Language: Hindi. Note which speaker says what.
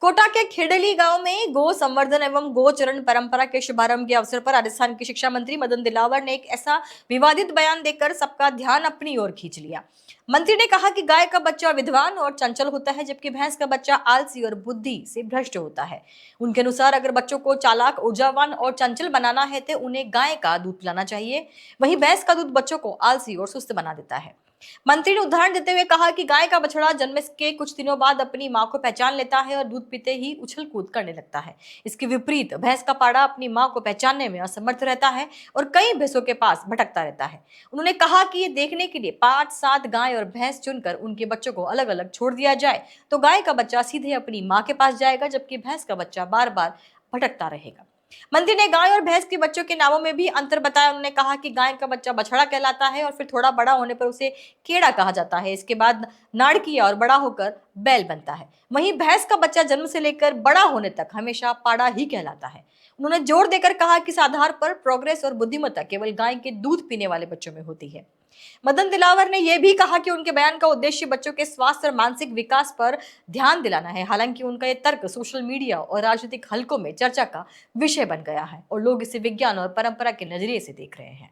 Speaker 1: कोटा के खेडली गांव में गो संवर्धन एवं गोचरण परंपरा के शुभारंभ के अवसर पर राजस्थान के शिक्षा मंत्री मदन दिलावर ने एक ऐसा विवादित बयान देकर सबका ध्यान अपनी ओर खींच लिया। मंत्री ने कहा कि गाय का बच्चा विद्वान और चंचल होता है, जबकि भैंस का बच्चा आलसी और बुद्धि से भ्रष्ट होता है। उनके अनुसार अगर बच्चों को चालाक, ऊर्जावान और चंचल बनाना है तो उन्हें गाय का दूध पिलाना चाहिए। वहीं भैंस का दूध बच्चों को आलसी और सुस्त बना देता है। मंत्री ने उदाहरण देते हुए कहा कि गाय का बछड़ा जन्म के कुछ दिनों बाद अपनी मां को पहचान लेता है और दूध पीते ही उछल कूद करने लगता है। इसके विपरीत भैंस का पाड़ा अपनी मां को पहचानने में असमर्थ रहता है और कई भैंसों के पास भटकता रहता है। उन्होंने कहा कि ये देखने के लिए 5-7 गाय और भैंस चुनकर उनके बच्चों को अलग अलग छोड़ दिया जाए तो गाय का बच्चा सीधे अपनी मां के पास जाएगा, जबकि भैंस का बच्चा बार बार भटकता रहेगा। मंत्री ने गाय और भैंस के बच्चों के नामों में भी अंतर बताया। उन्होंने कहा कि गाय का बच्चा बछड़ा कहलाता है और फिर थोड़ा बड़ा होने पर उसे केड़ा कहा जाता है। इसके बाद नाड़किया और बड़ा होकर बैल बनता है। वहीं भैंस का बच्चा जन्म से लेकर बड़ा होने तक हमेशा पाड़ा ही कहलाता है। उन्होंने जोर देकर कहा कि इस आधार पर प्रोग्रेस और बुद्धिमत्ता केवल गाय के दूध पीने वाले बच्चों में होती है। मदन दिलावर ने यह भी कहा कि उनके बयान का उद्देश्य बच्चों के स्वास्थ्य और मानसिक विकास पर ध्यान दिलाना है। हालांकि उनका यह तर्क सोशल मीडिया और राजनीतिक हलकों में चर्चा का विषय बन गया है और लोग इसे विज्ञान और परंपरा के नजरिए से देख रहे हैं।